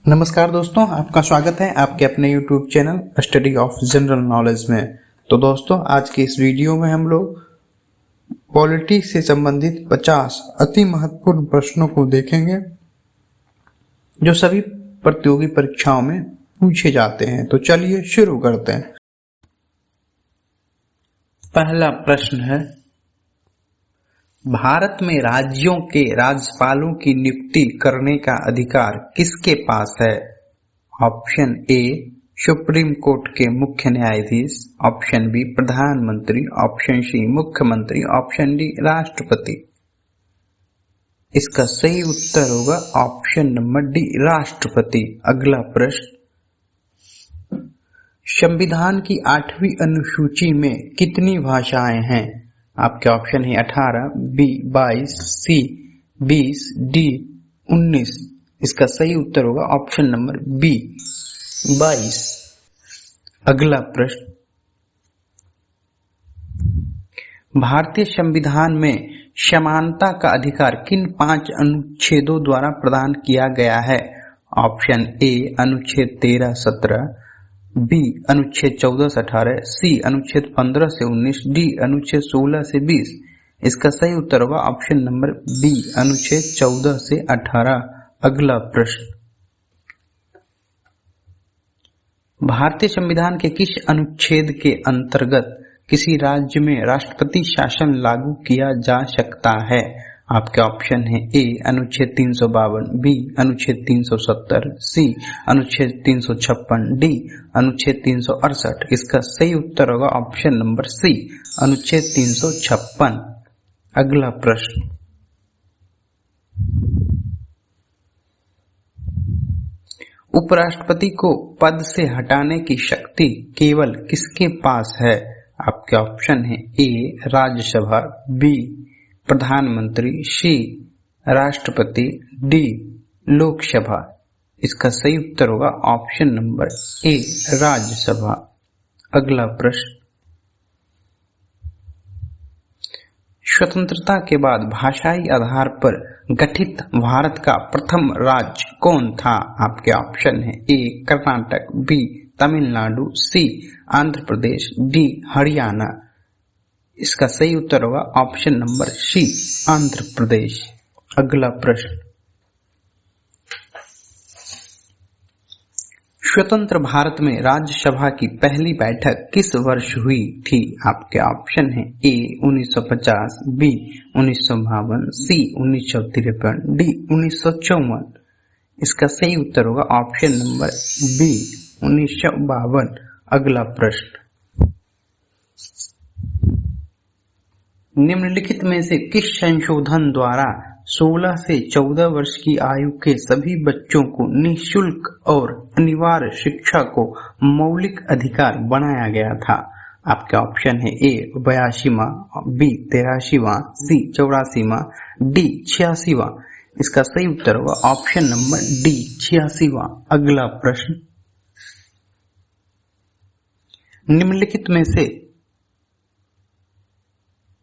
नमस्कार दोस्तों, आपका स्वागत है आपके अपने YouTube channel study of general knowledge में। तो दोस्तों, आज के इस वीडियो में हम लोग पॉलिटी से संबंधित 50 अति महत्वपूर्ण प्रश्नों को देखेंगे जो सभी प्रतियोगी परीक्षाओं में पूछे जाते हैं। तो चलिए शुरू करते हैं। पहला प्रश्न है, भारत में राज्यों के राज्यपालों की नियुक्ति करने का अधिकार किसके पास है? ऑप्शन ए सुप्रीम कोर्ट के मुख्य न्यायाधीश, ऑप्शन बी प्रधानमंत्री, ऑप्शन सी मुख्यमंत्री, ऑप्शन डी राष्ट्रपति। इसका सही उत्तर होगा ऑप्शन नंबर डी राष्ट्रपति। अगला प्रश्न, संविधान की 8वीं अनुसूची में कितनी भाषाएं हैं? आपके ऑप्शन है 18, बी 22, सी 20, डी 19। इसका सही उत्तर होगा ऑप्शन नंबर बी 22। अगला प्रश्न, भारतीय संविधान में समानता का अधिकार किन 5 अनुच्छेदों द्वारा प्रदान किया गया है? ऑप्शन ए अनुच्छेद 13-17, बी अनुच्छेद 14 से 18, सी अनुच्छेद 15 से 19, डी अनुच्छेद 16 से 20। इसका सही उत्तर होगा ऑप्शन नंबर बी अनुच्छेद 14 से 18। अगला प्रश्न, भारतीय संविधान के किस अनुच्छेद के अंतर्गत किसी राज्य में राष्ट्रपति शासन लागू किया जा सकता है? आपके ऑप्शन है ए अनुच्छेद 352, बी अनुच्छेद 370, सी अनुच्छेद 356, डी अनुच्छेद 368। इसका सही उत्तर होगा ऑप्शन नंबर सी अनुच्छेद 356। अगला प्रश्न, उपराष्ट्रपति को पद से हटाने की शक्ति केवल किसके पास है? आपके ऑप्शन है ए राज्यसभा, बी प्रधानमंत्री, सी राष्ट्रपति, डी लोकसभा। इसका सही उत्तर होगा ऑप्शन नंबर ए राज्यसभा। अगला प्रश्न, स्वतंत्रता के बाद भाषाई आधार पर गठित भारत का प्रथम राज्य कौन था? आपके ऑप्शन है ए कर्नाटक, बी तमिलनाडु, सी आंध्र प्रदेश, डी हरियाणा। इसका सही उत्तर होगा ऑप्शन नंबर सी आंध्र प्रदेश। अगला प्रश्न, स्वतंत्र भारत में राज्यसभा की पहली बैठक किस वर्ष हुई थी? आपके ऑप्शन है ए 1950, बी 1952, सी 1953, डी 1954। इसका सही उत्तर होगा ऑप्शन नंबर बी 1952। अगला प्रश्न, निम्नलिखित में से किस संशोधन द्वारा 16 से 14 वर्ष की आयु के सभी बच्चों को निःशुल्क और अनिवार्य शिक्षा को मौलिक अधिकार बनाया गया था? आपके ऑप्शन है ए 82वां, बी 83वां, सी 84वां, डी 86वां। इसका सही उत्तर होगा ऑप्शन नंबर डी 86वां। अगला प्रश्न, निम्नलिखित में से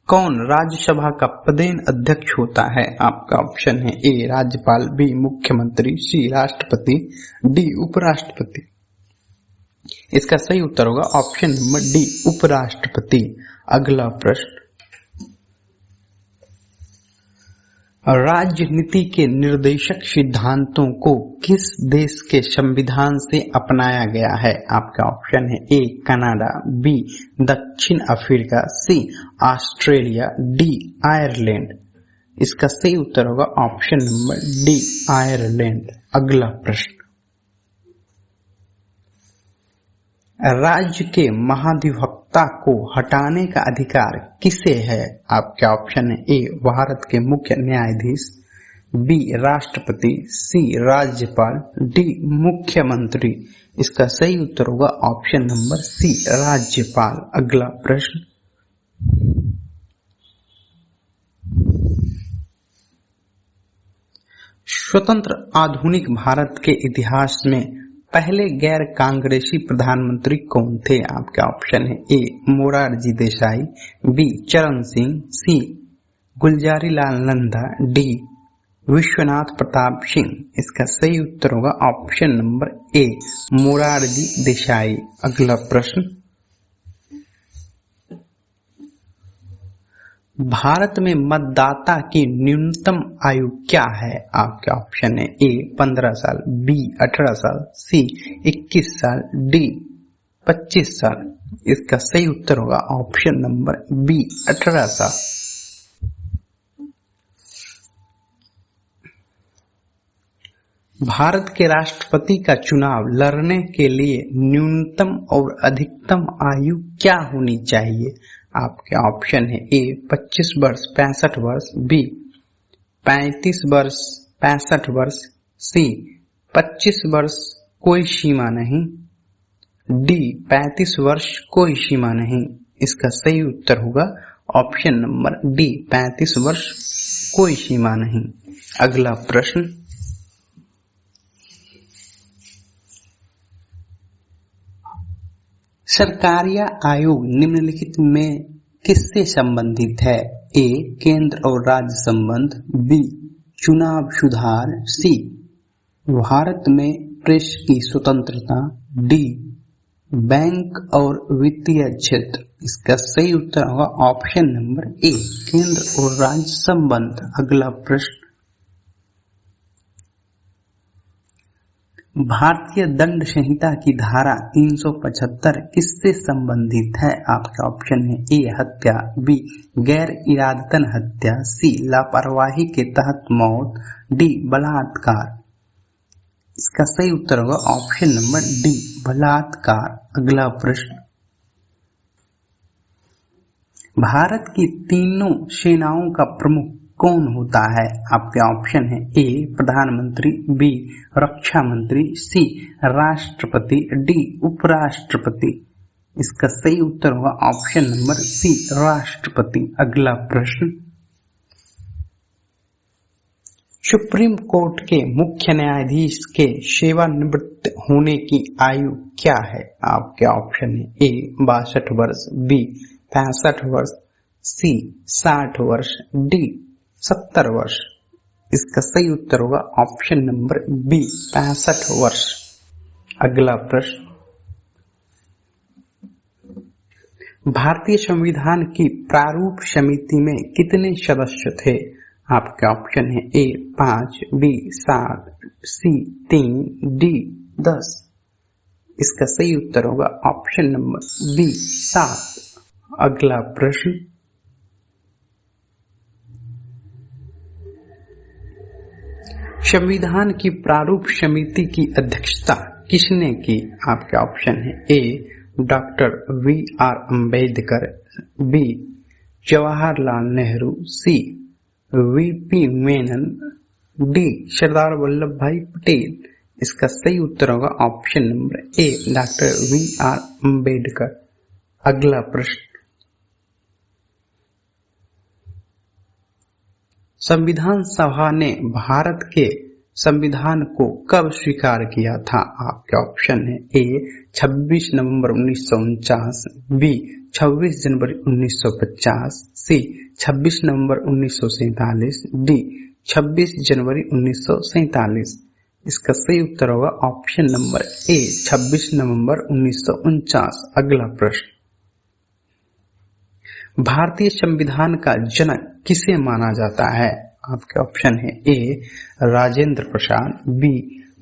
कौन राज्यसभा का पदेन अध्यक्ष होता है? आपका ऑप्शन है ए राज्यपाल, बी मुख्यमंत्री, सी राष्ट्रपति, डी उपराष्ट्रपति। इसका सही उत्तर होगा ऑप्शन नंबर डी उपराष्ट्रपति। अगला प्रश्न, राजनीति के निर्देशक सिद्धांतों को किस देश के संविधान से अपनाया गया है? आपका ऑप्शन है ए कनाडा, बी दक्षिण अफ्रीका, सी ऑस्ट्रेलिया, डी आयरलैंड। इसका सही उत्तर होगा ऑप्शन नंबर डी आयरलैंड। अगला प्रश्न, राज्य के महाधिवक्ता को हटाने का अधिकार किसे है? आपके ऑप्शन है ए भारत के मुख्य न्यायाधीश, बी राष्ट्रपति, सी राज्यपाल, डी मुख्यमंत्री। इसका सही उत्तर होगा ऑप्शन नंबर सी राज्यपाल। अगला प्रश्न, स्वतंत्र आधुनिक भारत के इतिहास में पहले गैर कांग्रेसी प्रधानमंत्री कौन थे? आपका ऑप्शन है ए मोरारजी देसाई, बी चरण सिंह, सी गुलजारी लाल नंदा, डी विश्वनाथ प्रताप सिंह। इसका सही उत्तर होगा ऑप्शन नंबर ए, मोरारजी देसाई। अगला प्रश्न, भारत में मतदाता की न्यूनतम आयु क्या है? आपके ऑप्शन है ए 15 साल, बी 18 साल, सी 21 साल, डी 25 साल। इसका सही उत्तर होगा ऑप्शन नंबर बी 18 साल। भारत के राष्ट्रपति का चुनाव लड़ने के लिए न्यूनतम और अधिकतम आयु क्या होनी चाहिए? आपके ऑप्शन है ए 25 वर्ष 65 वर्ष, बी 35 वर्ष 65 वर्ष, सी 25 वर्ष कोई सीमा नहीं, डी 35 वर्ष कोई सीमा नहीं। इसका सही उत्तर होगा ऑप्शन नंबर डी 35 वर्ष कोई सीमा नहीं। अगला प्रश्न, सरकारिया आयोग निम्नलिखित में किससे संबंधित है? ए केंद्र और राज्य संबंध, बी चुनाव सुधार, सी भारत में प्रेस की स्वतंत्रता, डी बैंक और वित्तीय क्षेत्र। इसका सही उत्तर होगा ऑप्शन नंबर ए, केंद्र और राज्य संबंध। अगला प्रश्न, भारतीय दंड संहिता की धारा 375 किससे संबंधित है? आपका ऑप्शन है ए हत्या, बी गैर इरादतन हत्या, सी लापरवाही के तहत मौत, डी बलात्कार। इसका सही उत्तर होगा ऑप्शन नंबर डी बलात्कार। अगला प्रश्न, भारत की तीनों सेनाओं का प्रमुख कौन होता है? आपके ऑप्शन है ए प्रधानमंत्री, बी रक्षा मंत्री, सी राष्ट्रपति, डी उपराष्ट्रपति। इसका सही उत्तर होगा ऑप्शन नंबर सी राष्ट्रपति। अगला प्रश्न, सुप्रीम कोर्ट के मुख्य न्यायाधीश के सेवानिवृत्त होने की आयु क्या है? आपके ऑप्शन है ए 62 वर्ष, बी 65 वर्ष, सी 60 वर्ष, डी 70 वर्ष। इसका सही उत्तर होगा ऑप्शन नंबर बी 65 वर्ष। अगला प्रश्न, भारतीय संविधान की प्रारूप समिति में कितने सदस्य थे? आपके ऑप्शन है ए 5, बी 7, सी 3, डी 10। इसका सही उत्तर होगा ऑप्शन नंबर बी 7। अगला प्रश्न, संविधान की प्रारूप समिति की अध्यक्षता किसने की? आपके ऑप्शन है A doctor V R. Ambedkar, B Jawaharlal Nehru, C V P. Menon, D Sardar Vallabh Bhai Patel. इसका सही उत्तर होगा option number A doctor V R. Ambedkar. अगला प्रश्न, संविधान सभा ने भारत के संविधान को कब स्वीकार किया था? आपके ऑप्शन है ए 26 नवंबर 1949, बी 26 जनवरी 1950, सी 26 नवंबर 1947, डी 26 जनवरी 1947। इसका सही उत्तर होगा ऑप्शन नंबर ए 26 नवंबर 1949। अगला प्रश्न, भारतीय संविधान का जनक किसे माना जाता है? आपके ऑप्शन है ए राजेंद्र प्रसाद, बी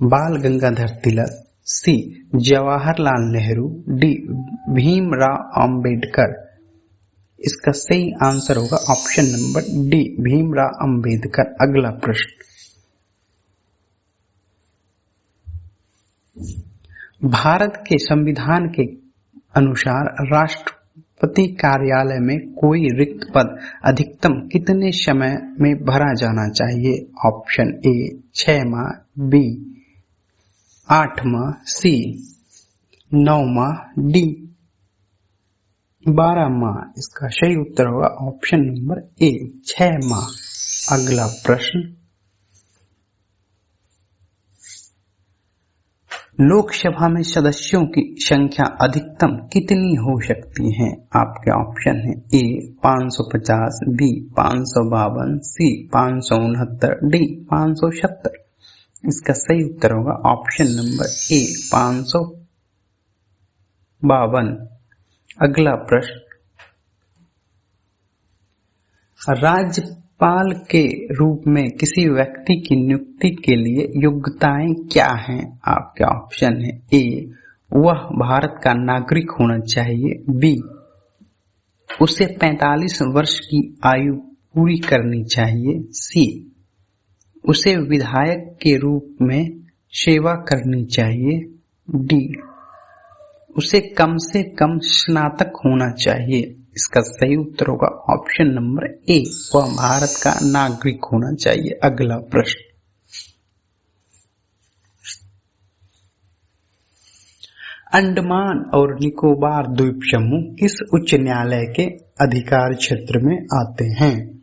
बाल गंगाधर तिलक, सी जवाहरलाल नेहरू, डी भीमराव अंबेडकर। इसका सही आंसर होगा option number D Bhimrao Ambedkar. अगला प्रश्न, भारत के संविधान के अनुसार राष्ट्रपति कार्यालय में कोई रिक्त पद अधिकतम कितने समय में भरा जाना चाहिए? ऑप्शन ए 6 माह, बी 8 माह, सी 9 माह, डी 12 माह। इसका सही उत्तर होगा ऑप्शन नंबर ए 6 माह। अगला प्रश्न, लोकसभा में सदस्यों की संख्या अधिकतम कितनी हो सकती है? आपके ऑप्शन है ए 550, बी 552, सी 569, डी 570। इसका सही उत्तर होगा ऑप्शन नंबर ए 552। अगला प्रश्न, राज्यपाल के रूप में किसी व्यक्ति की नियुक्ति के लिए योग्यताएं क्या हैं? आपके ऑप्शन है ए वह भारत का नागरिक होना चाहिए, बी उसे 45 वर्ष की आयु पूरी करनी चाहिए, सी उसे विधायक के रूप में सेवा करनी चाहिए, डी उसे कम से कम स्नातक होना चाहिए। इसका सही उत्तर होगा ऑप्शन नंबर ए वह भारत का नागरिक होना चाहिए। अगला प्रश्न, अंडमान और निकोबार द्वीप समूह किस उच्च न्यायालय के अधिकार क्षेत्र में आते हैं?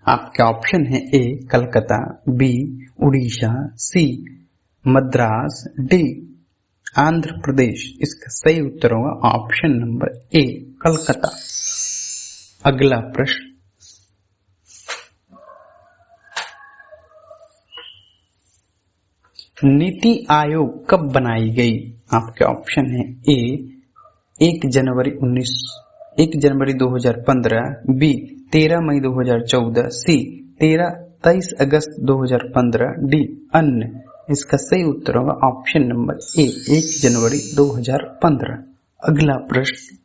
आपके ऑप्शन है ए कलकत्ता, बी उड़ीसा, सी मद्रास, डी आंध्र प्रदेश। इसका सही उत्तर होगा ऑप्शन नंबर ए कलकत्ता। अगला प्रश्न, नीति आयोग कब बनाई गई? आपके ऑप्शन है ए 1 जनवरी 2015, बी 13 मई 2014, सी 23 अगस्त 2015, डी अन्य। इसका सही उत्तर होगा ऑप्शन नंबर ए 1 जनवरी 2015। अगला प्रश्न,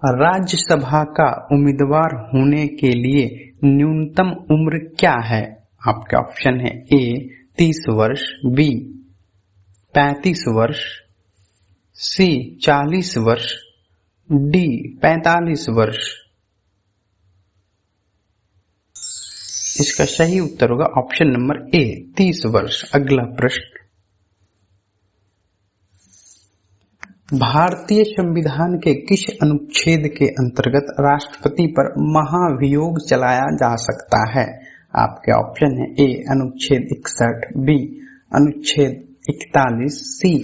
राज्यसभा का उम्मीदवार होने के लिए न्यूनतम उम्र क्या है? आपके ऑप्शन है ए 30 वर्ष, बी 35 वर्ष, सी 40 वर्ष, डी 45 वर्ष। इसका सही उत्तर होगा ऑप्शन नंबर ए 30 वर्ष। अगला प्रश्न, भारतीय संविधान के किस अनुच्छेद के अंतर्गत राष्ट्रपति पर महाभियोग चलाया जा सकता है? आपके ऑप्शन है ए अनुच्छेद 61, बी अनुच्छेद 41, सी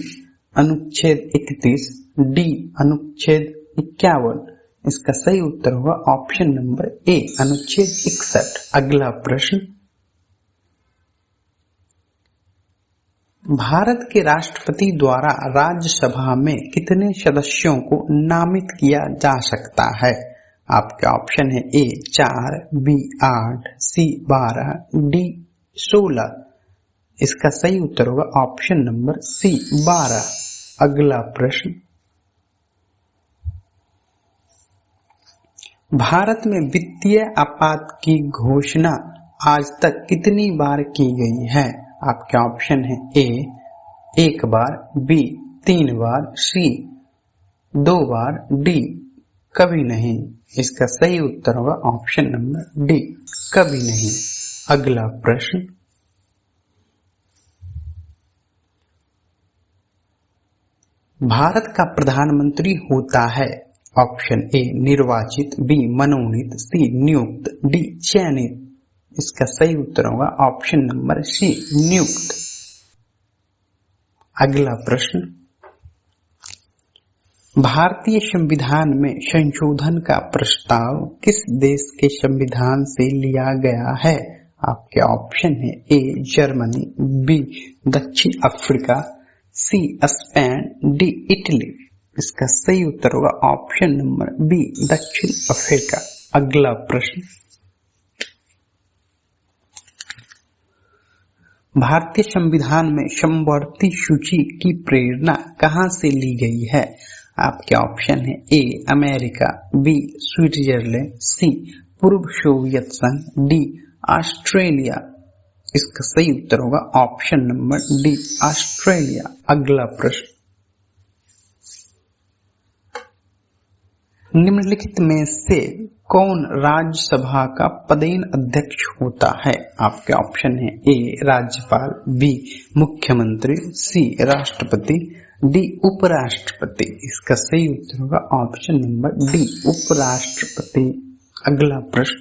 अनुच्छेद 31, डी अनुच्छेद 51। इसका सही उत्तर होगा ऑप्शन नंबर ए अनुच्छेद 61। अगला प्रश्न, भारत के राष्ट्रपति द्वारा राज्यसभा में कितने सदस्यों को नामित किया जा सकता है? आपके ऑप्शन है ए 4, बी 8, सी 12, डी 16। इसका सही उत्तर होगा ऑप्शन नंबर सी 12। अगला प्रश्न, भारत में वित्तीय आपात की घोषणा आज तक कितनी बार की गई है? आपके ऑप्शन है ए 1 बार, बी 3 बार, सी 2 बार, डी कभी नहीं। इसका सही उत्तर होगा ऑप्शन नंबर डी कभी नहीं। अगला प्रश्न, भारत का प्रधानमंत्री होता है ऑप्शन ए निर्वाचित, बी मनोनीत, सी नियुक्त, डी चयनित। इसका सही उत्तर होगा ऑप्शन नंबर सी नियुक्त। अगला प्रश्न, भारतीय संविधान में संशोधन का प्रस्ताव किस देश के संविधान से लिया गया है? आपके ऑप्शन है ए जर्मनी, बी दक्षिण अफ्रीका, सी स्पेन, डी इटली। इसका सही उत्तर होगा ऑप्शन नंबर बी दक्षिण अफ्रीका। अगला प्रश्न, भारतीय संविधान में समवर्ती सूची की प्रेरणा कहां से ली गई है? आपके ऑप्शन है ए अमेरिका, बी स्विट्जरलैंड, सी पूर्व सोवियत संघ, डी ऑस्ट्रेलिया। इसका सही उत्तर होगा ऑप्शन नंबर डी ऑस्ट्रेलिया। अगला प्रश्न, निम्नलिखित में से कौन राज्यसभा का पदेन अध्यक्ष होता है? आपके ऑप्शन है ए राज्यपाल, बी मुख्यमंत्री, सी राष्ट्रपति, डी उपराष्ट्रपति। इसका सही उत्तर होगा ऑप्शन नंबर डी उपराष्ट्रपति। अगला प्रश्न,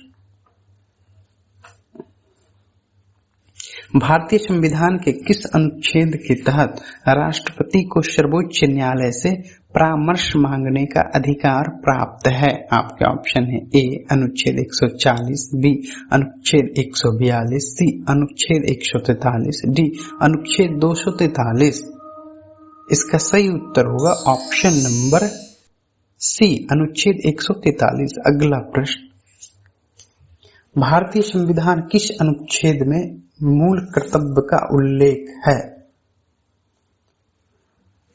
भारतीय संविधान के किस अनुच्छेद के तहत राष्ट्रपति को सर्वोच्च न्यायालय से परामर्श मांगने का अधिकार प्राप्त है? आपके ऑप्शन है ए अनुच्छेद 140, बी अनुच्छेद 142, सी अनुच्छेद 143, डी अनुच्छेद 243। इसका सही उत्तर होगा ऑप्शन नंबर सी अनुच्छेद 143। अगला प्रश्न, भारतीय संविधान किस अनुच्छेद में मूल कर्तव्य का उल्लेख है?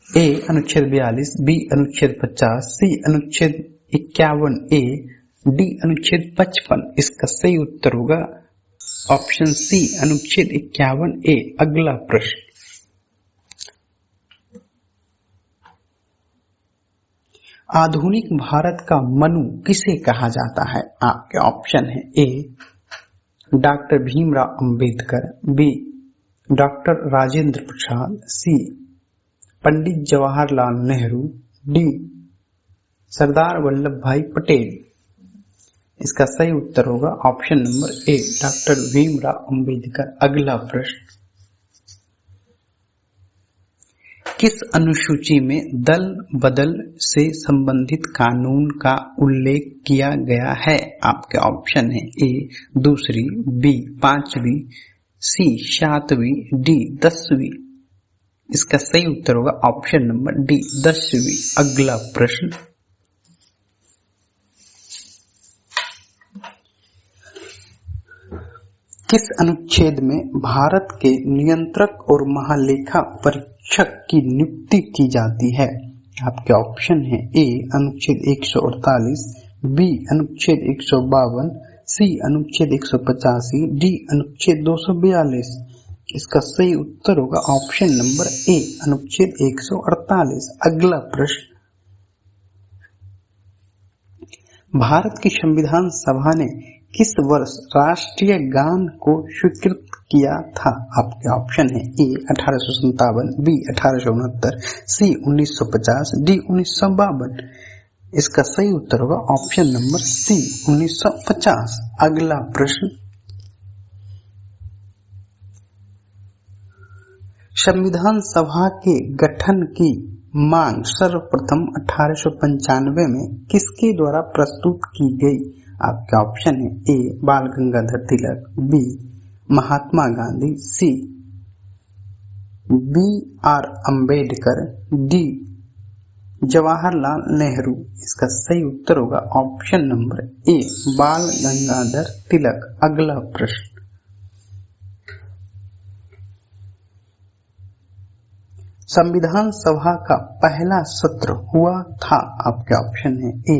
ए अनुच्छेद 42, बी अनुच्छेद 50, सी अनुच्छेद 51 ए, डी अनुच्छेद 55। इसका सही उत्तर होगा ऑप्शन सी अनुच्छेद 51 ए। अगला प्रश्न, आधुनिक भारत का मनु किसे कहा जाता है? आपके ऑप्शन है A doctor Bhimrao Ambedkar, B doctor Rajendra Prasad, C Pandit Jawaharlal Nehru, D Sardar Vallabh Bhai Patel. इसका सही उत्तर होगा option number A doctor Bhimrao Ambedkar. अगला प्रश्न, किस अनुसूची में दल बदल से संबंधित कानून का उल्लेख किया गया है? आपके ऑप्शन है ए दूसरी, बी 5वीं, सी 7वीं, डी 10वीं। इसका सही उत्तर होगा ऑप्शन नंबर डी 10वीं। अगला प्रश्न, किस अनुच्छेद में भारत के नियंत्रक और महालेखा परीक्षक की नियुक्ति की जाती है? आपके ऑप्शन है ए अनुच्छेद 148, बी अनुच्छेद 152, सी अनुच्छेद 185, डी अनुच्छेद 242। इसका सही उत्तर होगा ऑप्शन नंबर ए अनुच्छेद 148। अगला प्रश्न, भारत की संविधान सभा ने किस वर्ष राष्ट्रीय गान को स्वीकृत किया था? आपके ऑप्शन है ए 1857, बी 1869, सी 1950, डी 1952। इसका सही उत्तर होगा ऑप्शन नंबर सी 1950। अगला प्रश्न, संविधान सभा के गठन की मांग सर्वप्रथम 1895 में किसके द्वारा प्रस्तुत की गई? आपका ऑप्शन है A Bal Gangadhar Tilak, B Mahatma Gandhi, C B R Ambedkar, D Jawaharlal Nehru. इसका सही उत्तर होगा ऑप्शन नंबर ए बाल गंगाधर तिलक। अगला प्रश्न, संविधान सभा का पहला सत्र हुआ था? आपके ऑप्शन है ए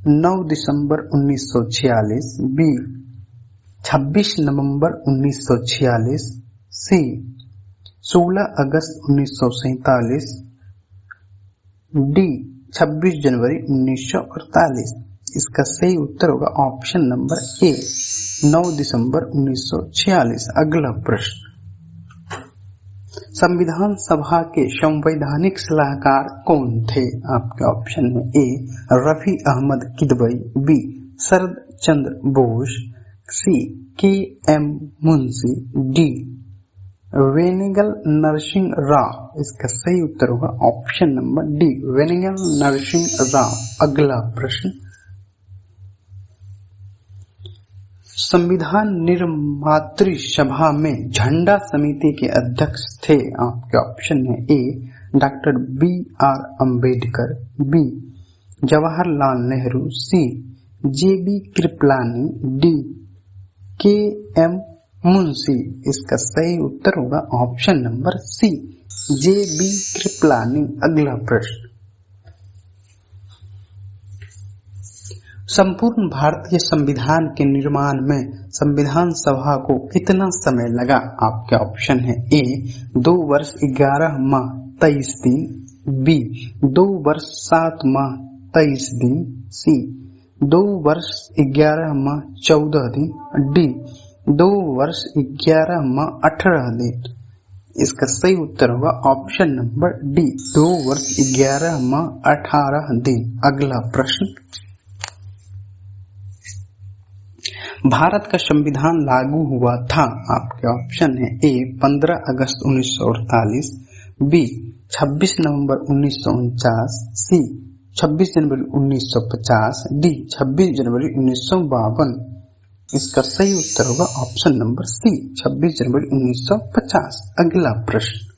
9 दिसंबर 1946, बी 26 नवंबर 1946, सी 16 अगस्त 1947, डी 26 जनवरी 1948। इसका सही उत्तर होगा ऑप्शन नंबर ए 9 दिसंबर 1946। अगला प्रश्न, संविधान सभा के संवैधानिक सलाहकार कौन थे? आपके ऑप्शन है A Rafi Ahmed Kidwai, B Sharat Chandra Bose, C K M Munshi, D Benegal Narasimha Rau. इसका सही उत्तर होगा option number D Benegal Narasimha Rau. अगला प्रश्न, संविधान निर्मात्री सभा में झंडा समिति के अध्यक्ष थे? आपके ऑप्शन है A doctor B R Ambedkar, B Jawaharlal Nehru, C J B Kripalani, D K M Munshi. इसका सही उत्तर होगा option number C J B Kripalani. अगला प्रश्न, संपूर्ण भारतीय संविधान के निर्माण में संविधान सभा को कितना समय लगा? आपके ऑप्शन है ए 2 वर्ष 11 माह 23 दिन, बी 2 वर्ष 7 माह 23 दिन, सी 2 वर्ष 11 माह 14 दिन, डी 2 वर्ष 11 माह 18 दिन। इसका सही उत्तर होगा ऑप्शन नंबर डी 2 वर्ष 11 माह 18 दिन। अगला प्रश्न, भारत का संविधान लागू हुआ था? आपके ऑप्शन है ए 15 अगस्त 1948, बी 26 नवंबर 1949, सी 26 जनवरी 1950, डी 26 जनवरी 1952। इसका सही उत्तर होगा ऑप्शन नंबर सी 26 जनवरी 1950। अगला प्रश्न,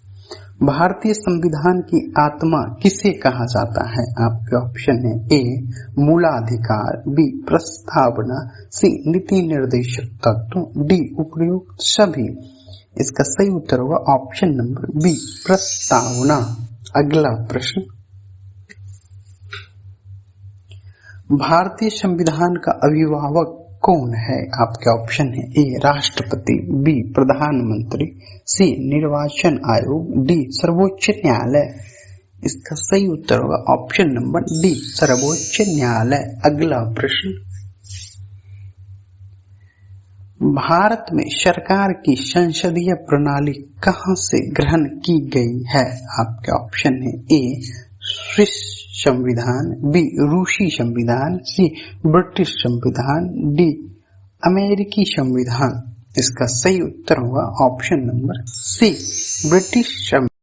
भारतीय संविधान की आत्मा किसे कहा जाता है? आपके ऑप्शन है ए मूलाधिकार, बी प्रस्तावना, सी नीति निर्देशक तत्व, डी उपयुक्त सभी। इसका सही उत्तर होगा ऑप्शन नंबर बी प्रस्तावना। अगला प्रश्न, भारतीय संविधान का अभिभावक कौन है? आपके ऑप्शन है ए राष्ट्रपति, बी प्रधानमंत्री, सी निर्वाचन आयोग, डी सर्वोच्च न्यायालय। इसका सही उत्तर होगा ऑप्शन नंबर डी सर्वोच्च न्यायालय। अगला प्रश्न, भारत में सरकार की संसदीय प्रणाली कहां से ग्रहण की गई है? आपके ऑप्शन है ए स्विस संविधान, बी रूसी संविधान, सी ब्रिटिश संविधान, डी अमेरिकी संविधान। इसका सही उत्तर होगा ऑप्शन नंबर सी ब्रिटिश संविधान।